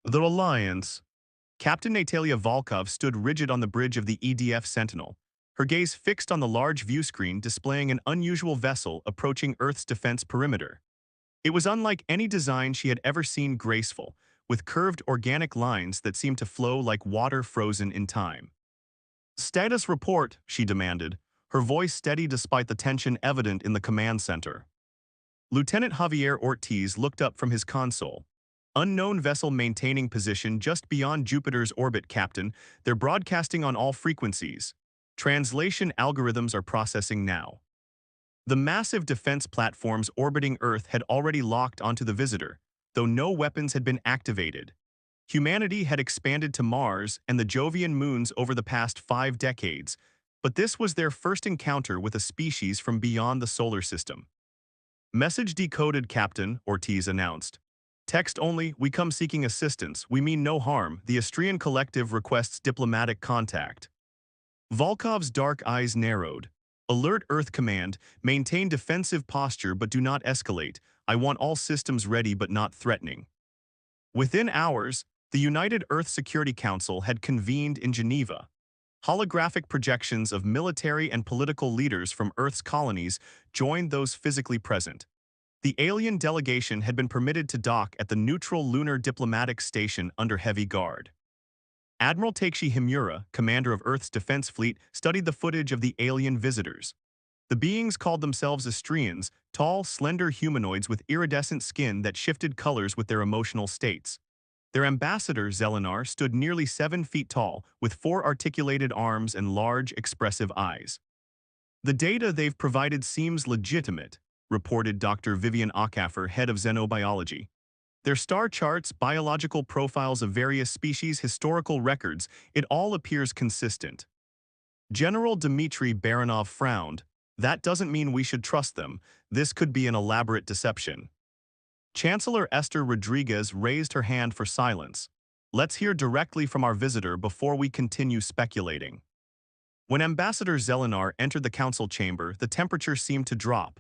The Alliance. Captain Natalia Volkov stood rigid on the bridge of the EDF Sentinel, her gaze fixed on the large view screen displaying an unusual vessel approaching Earth's defense perimeter. It was unlike any design she had ever seen, graceful, with curved organic lines that seemed to flow like water frozen in time. "Status report," she demanded, her voice steady despite the tension evident in the command center. Lieutenant Javier Ortiz looked up from his console. "Unknown vessel maintaining position just beyond Jupiter's orbit, Captain. They're broadcasting on all frequencies. Translation algorithms are processing now." The massive defense platforms orbiting Earth had already locked onto the visitor, though no weapons had been activated. Humanity had expanded to Mars and the Jovian moons over the past 5 decades, but this was their first encounter with a species from beyond the solar system. "Message decoded, Captain," Ortiz announced. "Text only, we come seeking assistance, we mean no harm, the Astrian Collective requests diplomatic contact." Volkov's dark eyes narrowed. "Alert Earth Command, maintain defensive posture but do not escalate. I want all systems ready but not threatening." Within hours, the United Earth Security Council had convened in Geneva. Holographic projections of military and political leaders from Earth's colonies joined those physically present. The alien delegation had been permitted to dock at the neutral lunar diplomatic station under heavy guard. Admiral Takeshi Himura, commander of Earth's defense fleet, studied the footage of the alien visitors. The beings called themselves Astrians, tall, slender humanoids with iridescent skin that shifted colors with their emotional states. Their ambassador, Zelenar, stood nearly 7 feet tall, with 4 articulated arms and large, expressive eyes. "The data they've provided seems legitimate," reported Dr. Vivian Acaffer, head of xenobiology. "Their star charts, biological profiles of various species, historical records, it all appears consistent." General Dmitry Baranov frowned. "That doesn't mean we should trust them. This could be an elaborate deception." Chancellor Esther Rodriguez raised her hand for silence. "Let's hear directly from our visitor before we continue speculating." When Ambassador Zelenar entered the council chamber, the temperature seemed to drop.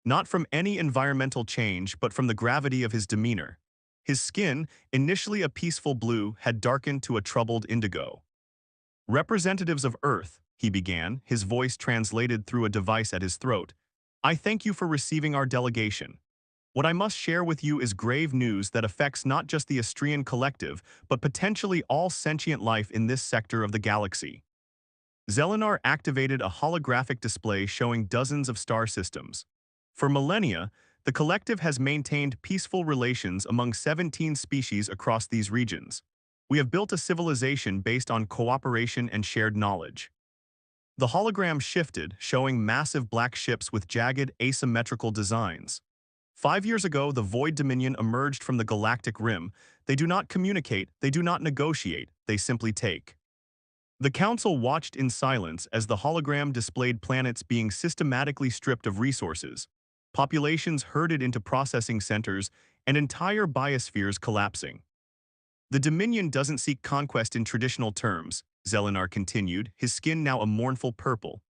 Not from any environmental change, but from the gravity of his demeanor. His skin, initially a peaceful blue, had darkened to a troubled indigo. "Representatives of Earth," he began, his voice translated through a device at his throat, "I thank you for receiving our delegation. What I must share with you is grave news that affects not just the Astrian Collective, but potentially all sentient life in this sector of the galaxy." Zelenar activated a holographic display showing dozens of star systems. For millennia, the Collective has maintained peaceful relations among 17 species across these regions. "We have built a civilization based on cooperation and shared knowledge." The hologram shifted, showing massive black ships with jagged, asymmetrical designs. 5 years ago, the Void Dominion emerged from the Galactic Rim. They do not communicate, they do not negotiate, they simply take. The Council watched in silence as the hologram displayed planets being systematically stripped of resources, populations herded into processing centers, and entire biospheres collapsing. "The Dominion doesn't seek conquest in traditional terms," Zelenar continued, his skin now a mournful purple.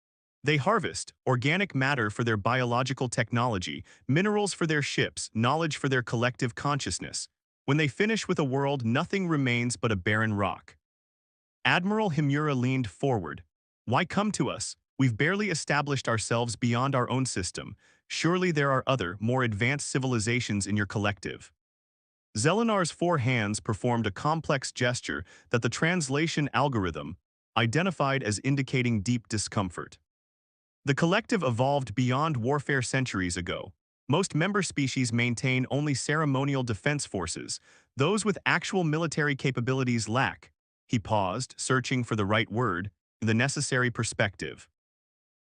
"They harvest organic matter for their biological technology, minerals for their ships, knowledge for their collective consciousness. When they finish with a world, nothing remains but a barren rock." Admiral Himura leaned forward. "Why come to us? We've barely established ourselves beyond our own system. Surely there are other, more advanced civilizations in your collective." Zelenar's 4 hands performed a complex gesture that the translation algorithm identified as indicating deep discomfort. "The collective evolved beyond warfare centuries ago. Most member species maintain only ceremonial defense forces. Those with actual military capabilities lack." He paused, searching for the right word, the necessary perspective.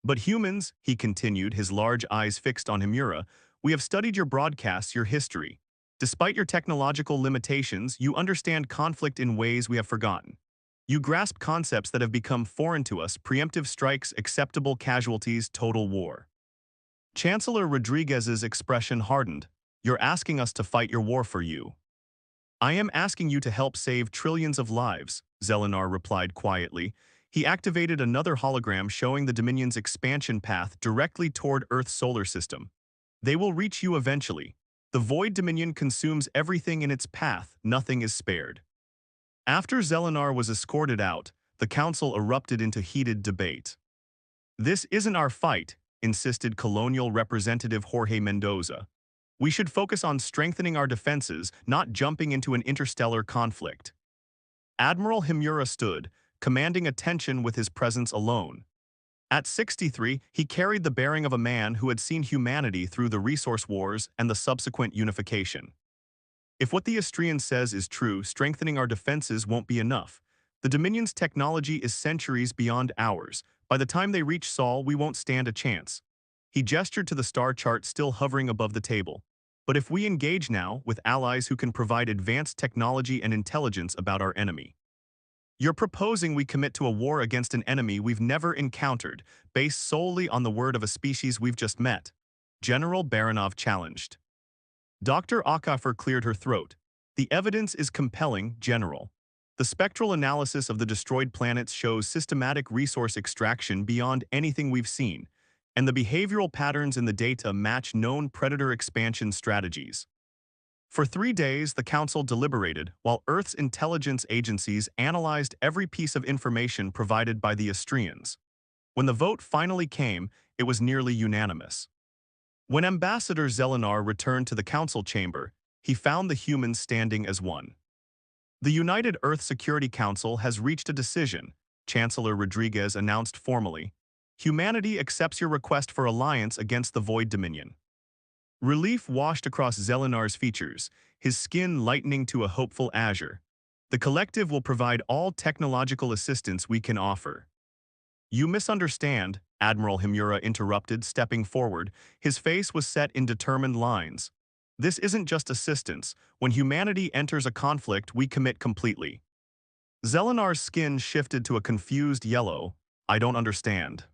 "But humans," he continued, his large eyes fixed on Himura, "we have studied your broadcasts, your history. Despite your technological limitations, you understand conflict in ways we have forgotten. You grasp concepts that have become foreign to us: preemptive strikes, acceptable casualties, total war." Chancellor Rodriguez's expression hardened. "You're asking us to fight your war for you." "I am asking you to help save trillions of lives," Zelenar replied quietly. He activated another hologram showing the Dominion's expansion path directly toward Earth's solar system. "They will reach you eventually. The Void Dominion consumes everything in its path, nothing is spared." After Zelenar was escorted out, the council erupted into heated debate. "This isn't our fight," insisted colonial representative Jorge Mendoza. "We should focus on strengthening our defenses, not jumping into an interstellar conflict." Admiral Himura stood, commanding attention with his presence alone. At 63, he carried the bearing of a man who had seen humanity through the resource wars and the subsequent unification. If what the Astrian says is true, strengthening our defenses won't be enough. The Dominion's technology is centuries beyond ours. By the time they reach Sol, we won't stand a chance. He gestured to the star chart still hovering above the table. But if we engage now with allies who can provide advanced technology and intelligence about our enemy. You're proposing we commit to a war against an enemy we've never encountered, based solely on the word of a species we've just met. General Baranov challenged. Dr. Akafer cleared her throat. The evidence is compelling, General. The spectral analysis of the destroyed planets shows systematic resource extraction beyond anything we've seen, and the behavioral patterns in the data match known predator expansion strategies. For 3 days, the Council deliberated, while Earth's intelligence agencies analyzed every piece of information provided by the Astrians. When the vote finally came, it was nearly unanimous. When Ambassador Zelenar returned to the council chamber, he found the humans standing as one. "The United Earth Security Council has reached a decision," Chancellor Rodriguez announced formally. "Humanity accepts your request for alliance against the Void Dominion." Relief washed across Zelenar's features, his skin lightening to a hopeful azure. "The collective will provide all technological assistance we can offer." "You misunderstand," Admiral Himura interrupted, stepping forward. His face was set in determined lines. "This isn't just assistance. When humanity enters a conflict, we commit completely." Zelenar's skin shifted to a confused yellow. "I don't understand."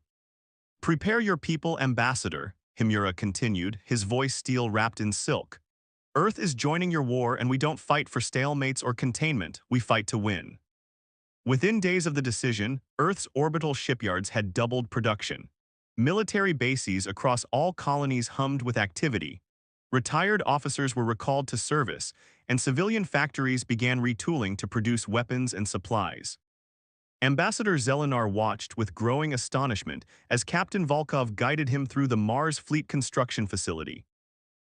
"Prepare your people, Ambassador," Himura continued, his voice steel wrapped in silk. "Earth is joining your war, and we don't fight for stalemates or containment, we fight to win." Within days of the decision, Earth's orbital shipyards had doubled production. Military bases across all colonies hummed with activity. Retired officers were recalled to service, and civilian factories began retooling to produce weapons and supplies. Ambassador Zelenar watched with growing astonishment as Captain Volkov guided him through the Mars Fleet construction facility.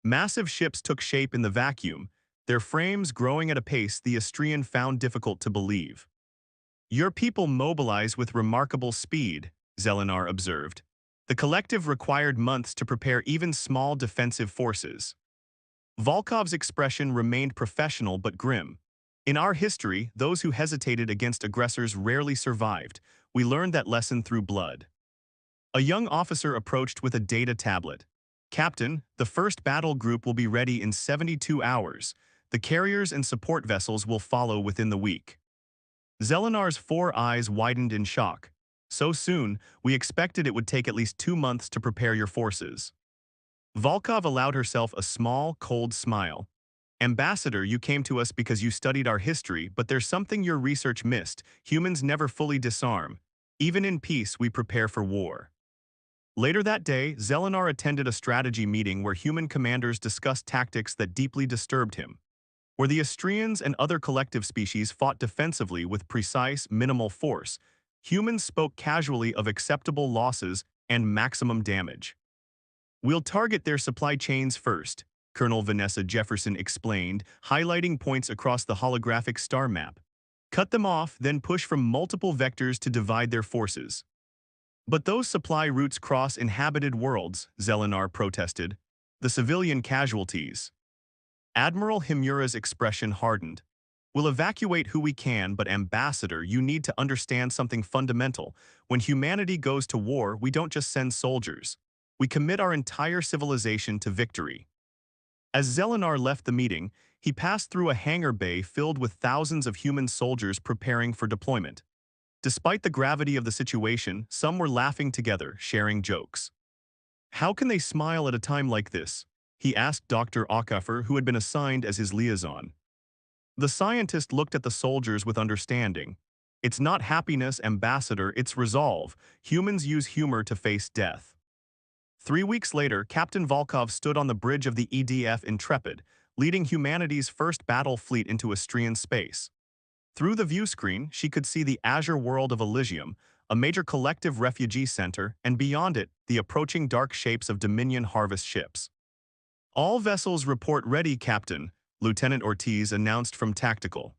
Massive ships took shape in the vacuum, their frames growing at a pace the Astrian found difficult to believe. "Your people mobilize with remarkable speed," Zelenar observed. "The collective required months to prepare even small defensive forces." Volkov's expression remained professional but grim. "In our history, those who hesitated against aggressors rarely survived. We learned that lesson through blood." A young officer approached with a data tablet. "Captain, the first battle group will be ready in 72 hours. The carriers and support vessels will follow within the week." Zelenar's 4 eyes widened in shock. "So soon, we expected it would take at least 2 months to prepare your forces." Volkov allowed herself a small, cold smile. "Ambassador, you came to us because you studied our history, but there's something your research missed. Humans never fully disarm. Even in peace, we prepare for war." Later that day, Zelenar attended a strategy meeting where human commanders discussed tactics that deeply disturbed him. Where the Astrians and other collective species fought defensively with precise, minimal force, humans spoke casually of acceptable losses and maximum damage. "We'll target their supply chains first," Colonel Vanessa Jefferson explained, highlighting points across the holographic star map. "Cut them off, then push from multiple vectors to divide their forces." "But those supply routes cross inhabited worlds," Zelenar protested. "The civilian casualties." Admiral Himura's expression hardened. "We'll evacuate who we can, but Ambassador, you need to understand something fundamental. When humanity goes to war, we don't just send soldiers. We commit our entire civilization to victory." As Zelenar left the meeting, he passed through a hangar bay filled with thousands of human soldiers preparing for deployment. Despite the gravity of the situation, some were laughing together, sharing jokes. "How can they smile at a time like this?" he asked Dr. Akafer, who had been assigned as his liaison. The scientist looked at the soldiers with understanding. "It's not happiness, Ambassador, it's resolve. Humans use humor to face death." 3 weeks later, Captain Volkov stood on the bridge of the EDF Intrepid, leading humanity's first battle fleet into Astrian space. Through the view screen, she could see the azure world of Elysium, a major collective refugee center, and beyond it, the approaching dark shapes of Dominion harvest ships. All vessels report ready, Captain, Lieutenant Ortiz announced from Tactical.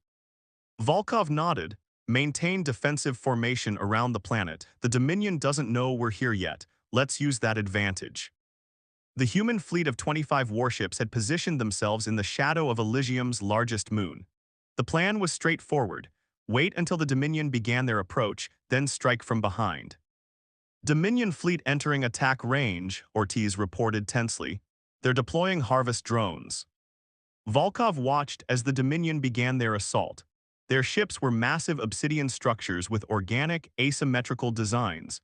Volkov nodded. Maintain defensive formation around the planet. The Dominion doesn't know we're here yet. Let's use that advantage. The human fleet of 25 warships had positioned themselves in the shadow of Elysium's largest moon. The plan was straightforward. Wait until the Dominion began their approach, then strike from behind. Dominion fleet entering attack range, Ortiz reported tensely. They're deploying harvest drones. Volkov watched as the Dominion began their assault. Their ships were massive obsidian structures with organic, asymmetrical designs.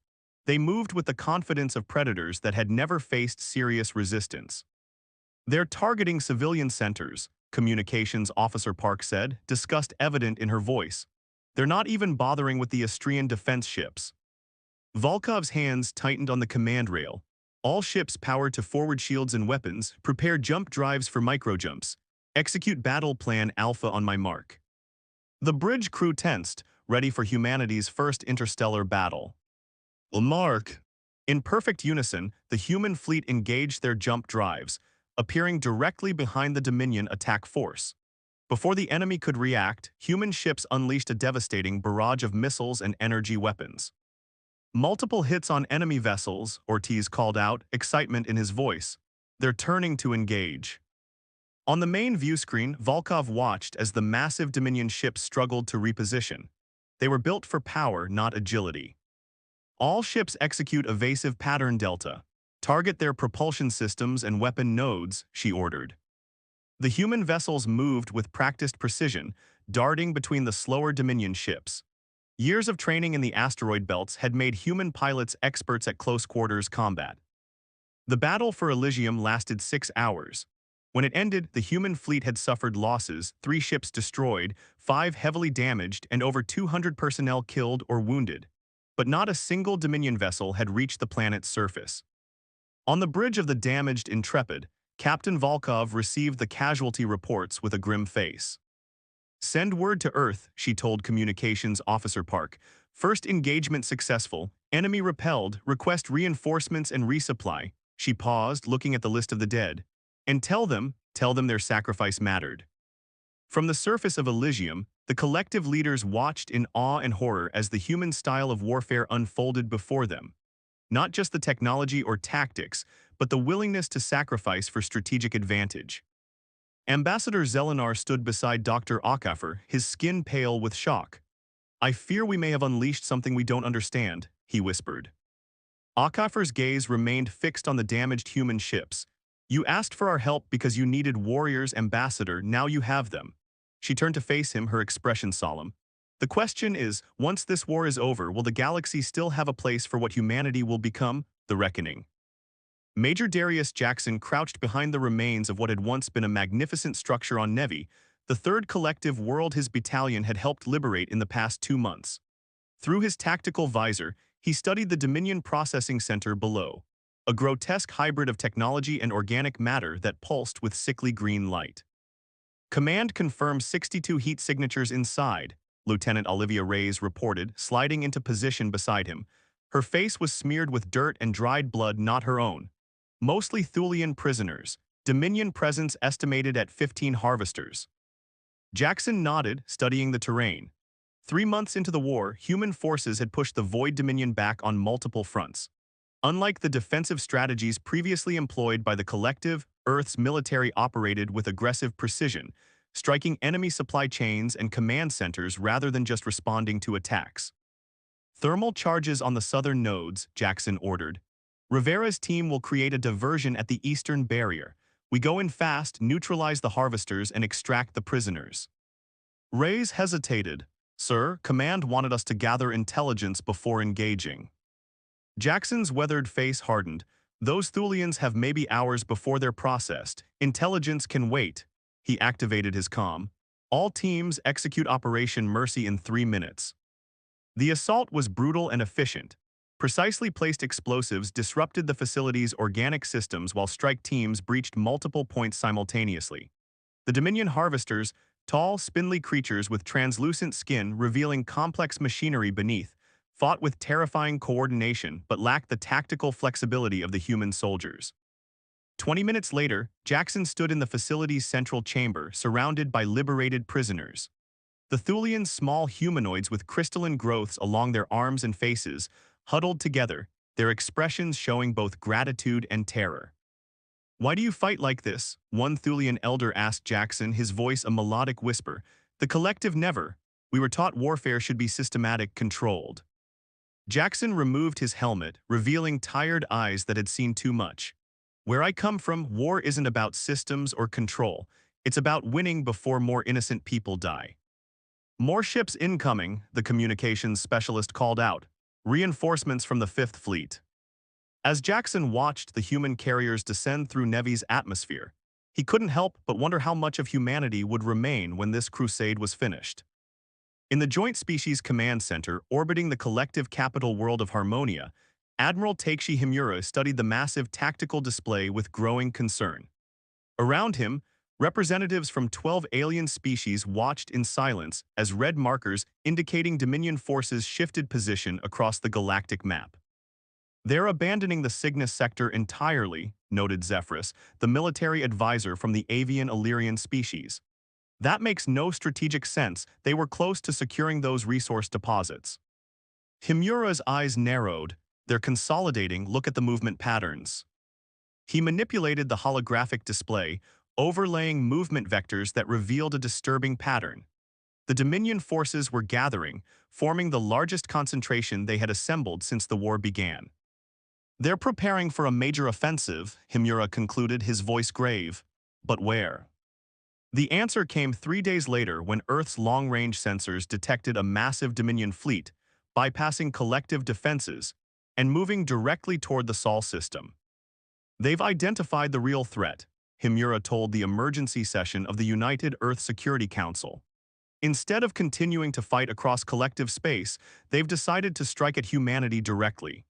They moved with the confidence of predators that had never faced serious resistance. They're targeting civilian centers, Communications Officer Park said, disgust evident in her voice. They're not even bothering with the Astrian defense ships. Volkov's hands tightened on the command rail. All ships powered to forward shields and weapons, prepare jump drives for microjumps. Execute battle plan Alpha on my mark. The bridge crew tensed, ready for humanity's first interstellar battle. Mark. In perfect unison, the human fleet engaged their jump drives, appearing directly behind the Dominion attack force. Before the enemy could react, human ships unleashed a devastating barrage of missiles and energy weapons. Multiple hits on enemy vessels, Ortiz called out, excitement in his voice. They're turning to engage. On the main view screen, Volkov watched as the massive Dominion ships struggled to reposition. They were built for power, not agility. All ships execute evasive pattern delta. Target their propulsion systems and weapon nodes, she ordered. The human vessels moved with practiced precision, darting between the slower Dominion ships. Years of training in the asteroid belts had made human pilots experts at close-quarters combat. The battle for Elysium lasted 6 hours. When it ended, the human fleet had suffered losses, 3 ships destroyed, 5 heavily damaged, and over 200 personnel killed or wounded. But not a single Dominion vessel had reached the planet's surface. On the bridge of the damaged Intrepid, Captain Volkov received the casualty reports with a grim face. Send word to Earth, she told Communications Officer Park. First engagement successful, enemy repelled, request reinforcements and resupply. She paused, looking at the list of the dead. And tell them their sacrifice mattered. From the surface of Elysium, the collective leaders watched in awe and horror as the human style of warfare unfolded before them. Not just the technology or tactics, but the willingness to sacrifice for strategic advantage. Ambassador Zelenar stood beside Dr. Okafor, his skin pale with shock. I fear we may have unleashed something we don't understand, he whispered. Okafor's gaze remained fixed on the damaged human ships. You asked for our help because you needed warriors, Ambassador, now you have them. She turned to face him, her expression solemn. The question is, once this war is over, will the galaxy still have a place for what humanity will become? The Reckoning. Major Darius Jackson crouched behind the remains of what had once been a magnificent structure on Nevi, the third collective world his battalion had helped liberate in the past 2 months. Through his tactical visor, he studied the Dominion Processing Center below, a grotesque hybrid of technology and organic matter that pulsed with sickly green light. Command confirmed 62 heat signatures inside, Lieutenant Olivia Reyes reported, sliding into position beside him. Her face was smeared with dirt and dried blood not her own. Mostly Thulian prisoners, Dominion presence estimated at 15 harvesters. Jackson nodded, studying the terrain. 3 months into the war, human forces had pushed the Void Dominion back on multiple fronts. Unlike the defensive strategies previously employed by the collective, Earth's military operated with aggressive precision, striking enemy supply chains and command centers rather than just responding to attacks. Thermal charges on the southern nodes, Jackson ordered. Rivera's team will create a diversion at the eastern barrier. We go in fast, neutralize the harvesters, and extract the prisoners. Reyes hesitated. Sir, Command wanted us to gather intelligence before engaging. Jackson's weathered face hardened. Those Thulians have maybe hours before they're processed. Intelligence can wait. He activated his comm. All teams execute Operation Mercy in 3 minutes. The assault was brutal and efficient. Precisely placed explosives disrupted the facility's organic systems while strike teams breached multiple points simultaneously. The Dominion harvesters, Tall, spindly creatures with translucent skin revealing complex machinery beneath, fought with terrifying coordination but lacked the tactical flexibility of the human soldiers. 20 minutes later, Jackson stood in the facility's central chamber, surrounded by liberated prisoners. The Thulians, small humanoids with crystalline growths along their arms and faces, huddled together, their expressions showing both gratitude and terror. "Why do you fight like this?" one Thulian elder asked Jackson, his voice a melodic whisper. "The collective never. We were taught warfare should be systematic, controlled." Jackson removed his helmet, revealing tired eyes that had seen too much. "Where I come from, war isn't about systems or control. It's about winning before more innocent people die." "More ships incoming," the communications specialist called out. "Reinforcements from the Fifth Fleet." As Jackson watched the human carriers descend through Nevi's atmosphere, he couldn't help but wonder how much of humanity would remain when this crusade was finished. In the Joint Species Command Center orbiting the collective capital world of Harmonia, Admiral Takeshi Himura studied the massive tactical display with growing concern. Around him, representatives from 12 alien species watched in silence as red markers indicating Dominion forces shifted position across the galactic map. "They're abandoning the Cygnus sector entirely," noted Zephyrus, the military advisor from the avian Illyrian species. "That makes no strategic sense. They were close to securing those resource deposits." Himura's eyes narrowed. "They're consolidating. Look at the movement patterns." He manipulated the holographic display, overlaying movement vectors that revealed a disturbing pattern. The Dominion forces were gathering, forming the largest concentration they had assembled since the war began. "They're preparing for a major offensive," Himura concluded, his voice grave. "But where?" The answer came 3 days later when Earth's long-range sensors detected a massive Dominion fleet, bypassing collective defenses and moving directly toward the Sol system. "They've identified the real threat," Himura told the emergency session of the United Earth Security Council. "Instead of continuing to fight across collective space, they've decided to strike at humanity directly.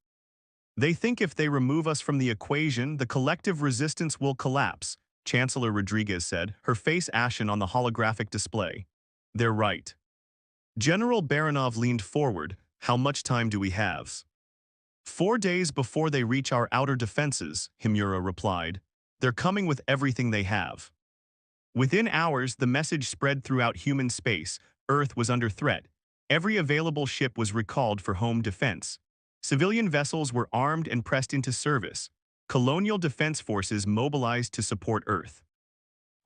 They think if they remove us from the equation, the collective resistance will collapse," Chancellor Rodriguez said, her face ashen on the holographic display. "They're right." General Baranov leaned forward. "How much time do we have?" 4 days before they reach our outer defenses," Himura replied. "They're coming with everything they have." Within hours, the message spread throughout human space. Earth was under threat. Every available ship was recalled for home defense. Civilian vessels were armed and pressed into service. Colonial defense forces mobilized to support Earth.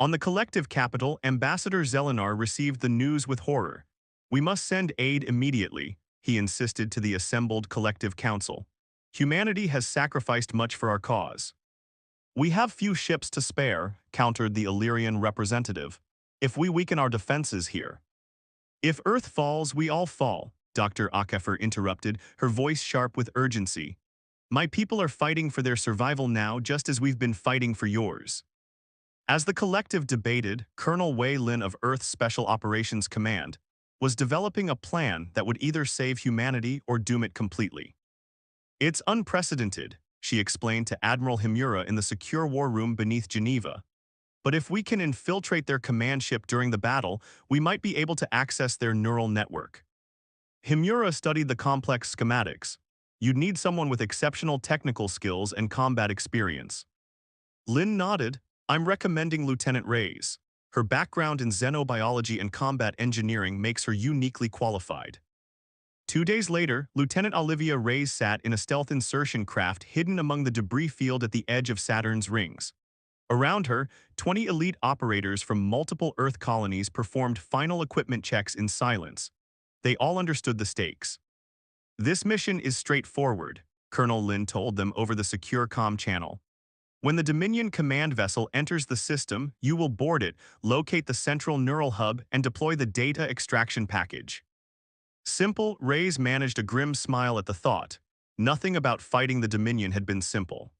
On the collective capital, Ambassador Zelenar received the news with horror. "We must send aid immediately," he insisted to the assembled collective council. "Humanity has sacrificed much for our cause." "We have few ships to spare," countered the Illyrian representative. "If we weaken our defenses here." "If Earth falls, we all fall," Dr. Akefer interrupted, her voice sharp with urgency. "My people are fighting for their survival now just as we've been fighting for yours." As the collective debated, Colonel Wei Lin of Earth's Special Operations Command was developing a plan that would either save humanity or doom it completely. "It's unprecedented," she explained to Admiral Himura in the secure war room beneath Geneva. "But if we can infiltrate their command ship during the battle, we might be able to access their neural network." Himura studied the complex schematics. "You'd need someone with exceptional technical skills and combat experience." Lin nodded. "I'm recommending Lieutenant Reyes. Her background in xenobiology and combat engineering makes her uniquely qualified." 2 days later, Lieutenant Olivia Reyes sat in a stealth insertion craft hidden among the debris field at the edge of Saturn's rings. Around her, 20 elite operators from multiple Earth colonies performed final equipment checks in silence. They all understood the stakes. "This mission is straightforward," Colonel Lin told them over the secure comm channel. "When the Dominion command vessel enters the system, you will board it, locate the central neural hub, and deploy the data extraction package." Simple. Reyes managed a grim smile at the thought. Nothing about fighting the Dominion had been simple.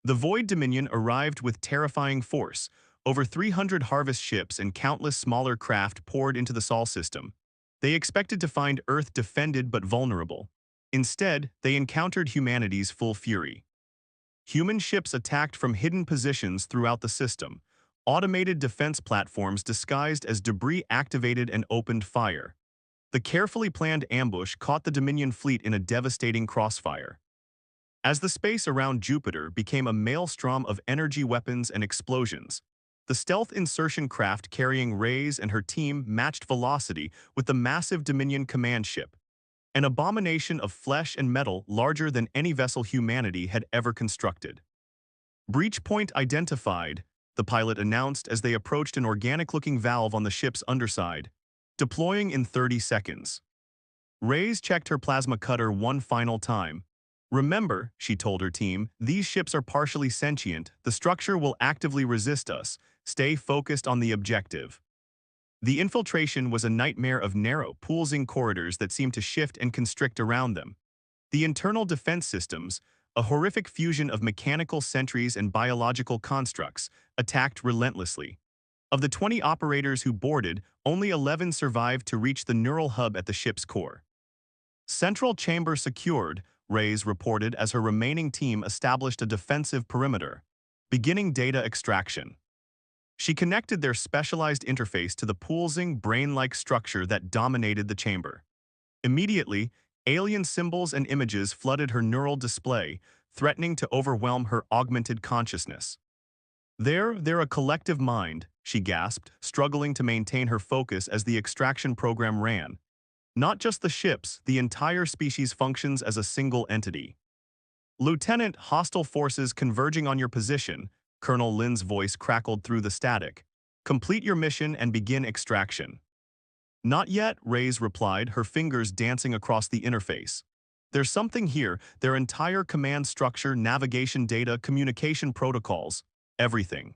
The Void Dominion arrived with terrifying force. Over 300 harvest ships and countless smaller craft poured into the Sol system. They expected to find Earth defended but vulnerable. Instead, they encountered humanity's full fury. Human ships attacked from hidden positions throughout the system, automated defense platforms disguised as debris activated and opened fire. The carefully planned ambush caught the Dominion fleet in a devastating crossfire. As the space around Jupiter became a maelstrom of energy weapons and explosions, the stealth insertion craft carrying Reyes and her team matched velocity with the massive Dominion command ship, an abomination of flesh and metal larger than any vessel humanity had ever constructed. Breach point identified, the pilot announced as they approached an organic-looking valve on the ship's underside, deploying in 30 seconds. Reyes checked her plasma cutter one final time. Remember, she told her team, these ships are partially sentient, the structure will actively resist us, stay focused on the objective. The infiltration was a nightmare of narrow, pulsing corridors that seemed to shift and constrict around them. The internal defense systems, a horrific fusion of mechanical sentries and biological constructs, attacked relentlessly. Of the 20 operators who boarded, only 11 survived to reach the neural hub at the ship's core. Central chamber secured, Reyes reported as her remaining team established a defensive perimeter, beginning data extraction. She connected their specialized interface to the pulsing, brain-like structure that dominated the chamber. Immediately, alien symbols and images flooded her neural display, threatening to overwhelm her augmented consciousness. They're a collective mind, she gasped, struggling to maintain her focus as the extraction program ran. Not just the ships, the entire species functions as a single entity. Lieutenant, hostile forces converging on your position, Colonel Lin's voice crackled through the static. Complete your mission and begin extraction. Not yet, Reyes replied, her fingers dancing across the interface. There's something here, their entire command structure, navigation data, communication protocols, everything.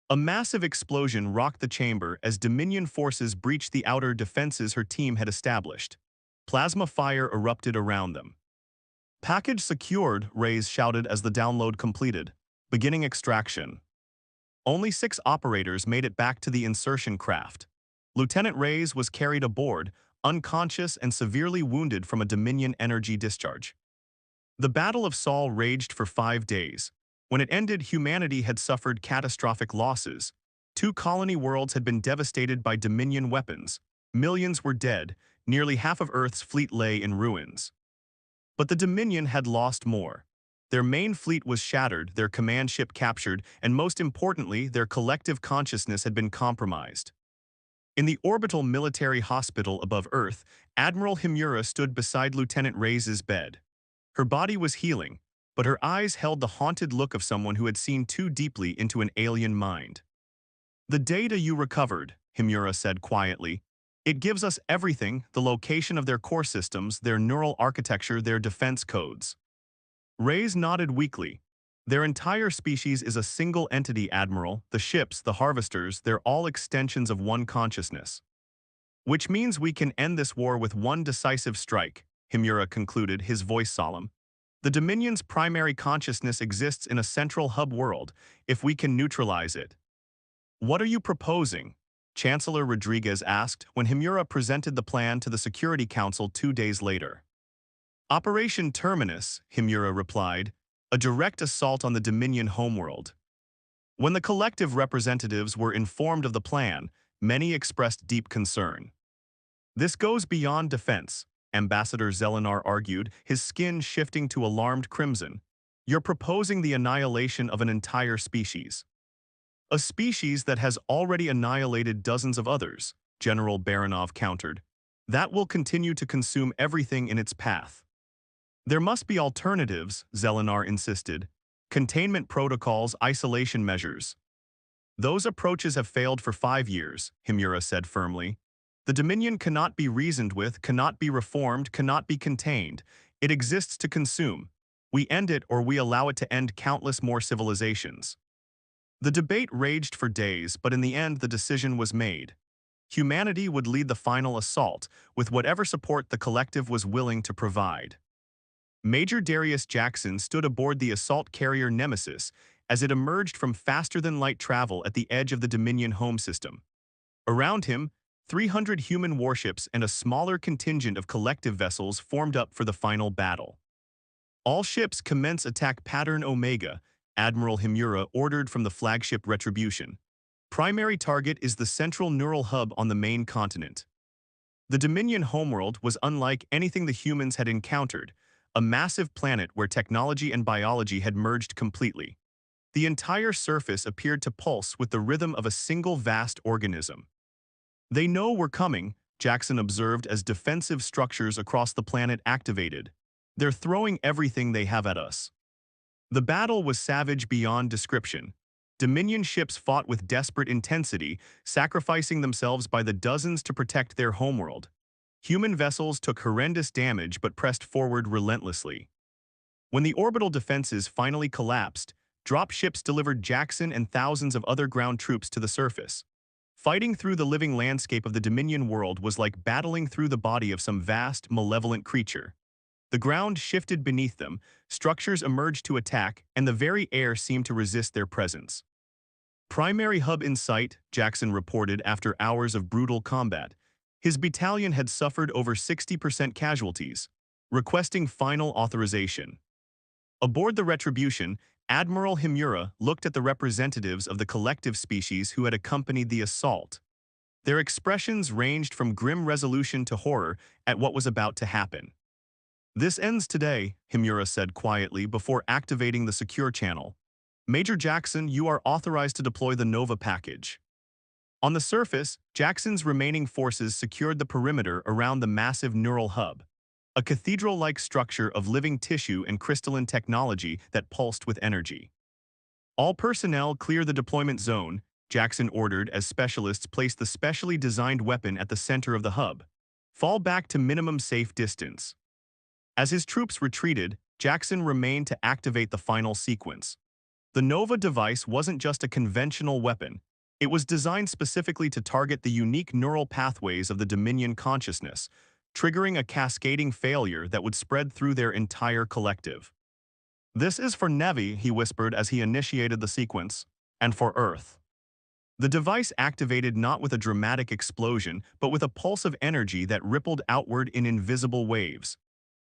A massive explosion rocked the chamber as Dominion forces breached the outer defenses her team had established. Plasma fire erupted around them. Package secured, Reyes shouted as the download completed. Beginning extraction. Only 6 operators made it back to the insertion craft. Lieutenant Reyes was carried aboard, unconscious and severely wounded from a Dominion energy discharge. The Battle of Sol raged for 5 days. When it ended, humanity had suffered catastrophic losses. 2 colony worlds had been devastated by Dominion weapons. Millions were dead. Nearly half of Earth's fleet lay in ruins. But the Dominion had lost more. Their main fleet was shattered, their command ship captured, and most importantly, their collective consciousness had been compromised. In the orbital military hospital above Earth, Admiral Himura stood beside Lieutenant Reyes's bed. Her body was healing, but her eyes held the haunted look of someone who had seen too deeply into an alien mind. The data you recovered, Himura said quietly. It gives us everything, the location of their core systems, their neural architecture, their defense codes. Reyes nodded weakly. Their entire species is a single entity, Admiral. The ships, the harvesters, they're all extensions of one consciousness. Which means we can end this war with one decisive strike, Himura concluded, his voice solemn. The Dominion's primary consciousness exists in a central hub world, if we can neutralize it. What are you proposing? Chancellor Rodriguez asked when Himura presented the plan to the Security Council 2 days later. Operation Terminus, Himura replied, a direct assault on the Dominion homeworld. When the collective representatives were informed of the plan, many expressed deep concern. This goes beyond defense, Ambassador Zelenar argued, his skin shifting to alarmed crimson. You're proposing the annihilation of an entire species. A species that has already annihilated dozens of others, General Baranov countered. That will continue to consume everything in its path. There must be alternatives, Zelenar insisted. Containment protocols, isolation measures. Those approaches have failed for 5 years, Himura said firmly. The Dominion cannot be reasoned with, cannot be reformed, cannot be contained. It exists to consume. We end it or we allow it to end countless more civilizations. The debate raged for days, but in the end the decision was made. Humanity would lead the final assault, with whatever support the collective was willing to provide. Major Darius Jackson stood aboard the assault carrier Nemesis as it emerged from faster-than-light travel at the edge of the Dominion home system. Around him, 300 human warships and a smaller contingent of collective vessels formed up for the final battle. All ships commence attack pattern Omega, Admiral Himura ordered from the flagship Retribution. primary target is the central neural hub on the main continent. The Dominion homeworld was unlike anything the humans had encountered, a massive planet where technology and biology had merged completely. The entire surface appeared to pulse with the rhythm of a single vast organism. "They know we're coming," Jackson observed as defensive structures across the planet activated. "They're throwing everything they have at us." The battle was savage beyond description. Dominion ships fought with desperate intensity, sacrificing themselves by the dozens to protect their homeworld. Human vessels took horrendous damage but pressed forward relentlessly. When the orbital defenses finally collapsed, drop ships delivered Jackson and thousands of other ground troops to the surface. Fighting through the living landscape of the Dominion world was like battling through the body of some vast, malevolent creature. The ground shifted beneath them, structures emerged to attack, and the very air seemed to resist their presence. "Primary hub in sight," Jackson reported after hours of brutal combat. His battalion had suffered over 60% casualties, requesting final authorization. Aboard the Retribution, Admiral Himura looked at the representatives of the collective species who had accompanied the assault. Their expressions ranged from grim resolution to horror at what was about to happen. "This ends today," Himura said quietly before activating the secure channel. "Major Jackson, you are authorized to deploy the Nova package." On the surface, Jackson's remaining forces secured the perimeter around the massive neural hub, a cathedral-like structure of living tissue and crystalline technology that pulsed with energy. "All personnel clear the deployment zone," Jackson ordered as specialists placed the specially designed weapon at the center of the hub. "Fall back to minimum safe distance." As his troops retreated, Jackson remained to activate the final sequence. The Nova device wasn't just a conventional weapon. It was designed specifically to target the unique neural pathways of the Dominion consciousness, triggering a cascading failure that would spread through their entire collective. "This is for Nevi," he whispered as he initiated the sequence, "and for Earth." The device activated not with a dramatic explosion, but with a pulse of energy that rippled outward in invisible waves.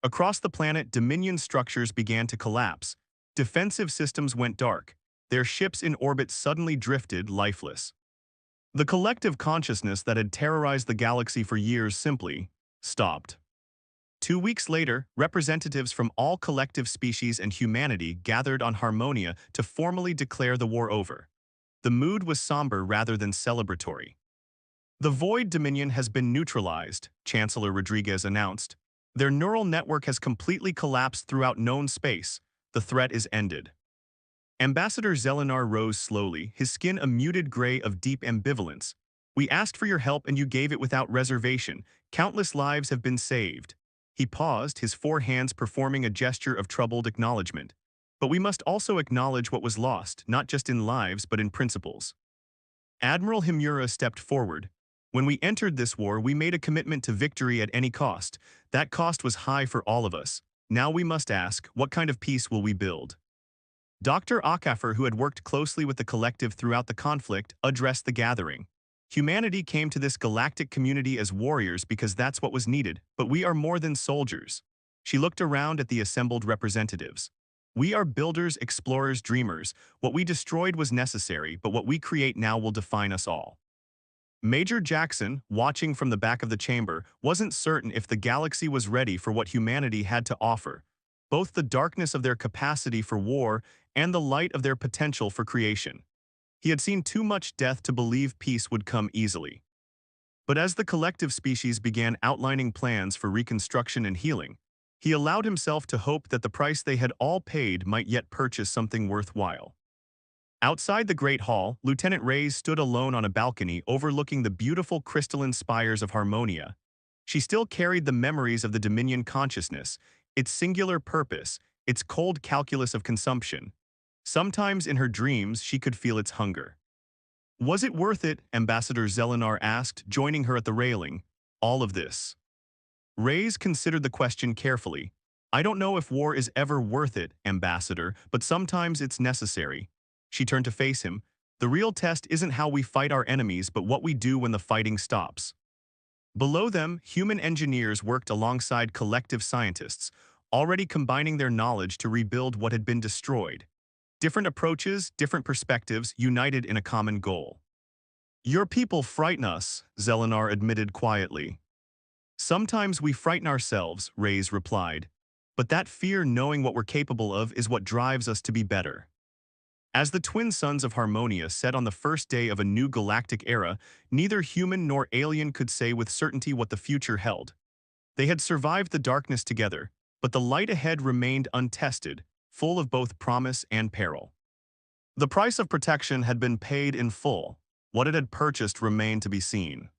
Across the planet, Dominion structures began to collapse. Defensive systems went dark. Their ships in orbit suddenly drifted lifeless. The collective consciousness that had terrorized the galaxy for years simply stopped. 2 weeks later, representatives from all collective species and humanity gathered on Harmonia to formally declare the war over. The mood was somber rather than celebratory. "The Void Dominion has been neutralized," Chancellor Rodriguez announced. "Their neural network has completely collapsed throughout known space. The threat is ended." Ambassador Zelenar rose slowly, his skin a muted gray of deep ambivalence. "We asked for your help and you gave it without reservation. Countless lives have been saved." He paused, his 4 hands performing a gesture of troubled acknowledgement. "But we must also acknowledge what was lost, not just in lives but in principles." Admiral Himura stepped forward. "When we entered this war, we made a commitment to victory at any cost. That cost was high for all of us. Now we must ask, what kind of peace will we build?" Dr. Akafer, who had worked closely with the collective throughout the conflict, addressed the gathering. "Humanity came to this galactic community as warriors because that's what was needed, but we are more than soldiers." She looked around at the assembled representatives. "We are builders, explorers, dreamers. What we destroyed was necessary, but what we create now will define us all." Major Jackson, watching from the back of the chamber, wasn't certain if the galaxy was ready for what humanity had to offer, both the darkness of their capacity for war and the light of their potential for creation. He had seen too much death to believe peace would come easily. But as the collective species began outlining plans for reconstruction and healing, he allowed himself to hope that the price they had all paid might yet purchase something worthwhile. Outside the Great Hall, Lieutenant Reyes stood alone on a balcony overlooking the beautiful crystalline spires of Harmonia. She still carried the memories of the Dominion consciousness, its singular purpose, its cold calculus of consumption. Sometimes in her dreams she could feel its hunger. "Was it worth it?" Ambassador Zelenar asked, joining her at the railing. "All of this?" Reyes considered the question carefully. "I don't know if war is ever worth it, Ambassador, but sometimes it's necessary." She turned to face him. "The real test isn't how we fight our enemies, but what we do when the fighting stops." Below them, human engineers worked alongside collective scientists, already combining their knowledge to rebuild what had been destroyed. Different approaches, different perspectives, united in a common goal. Your people frighten us, Zelenar admitted quietly. Sometimes we frighten ourselves, Reyes replied. But that fear knowing what we're capable of is what drives us to be better. As the twin sons of Harmonia said on the first day of a new galactic era, neither human nor alien could say with certainty what the future held. They had survived the darkness together, but the light ahead remained untested, full of both promise and peril. The price of protection had been paid in full. What it had purchased remained to be seen.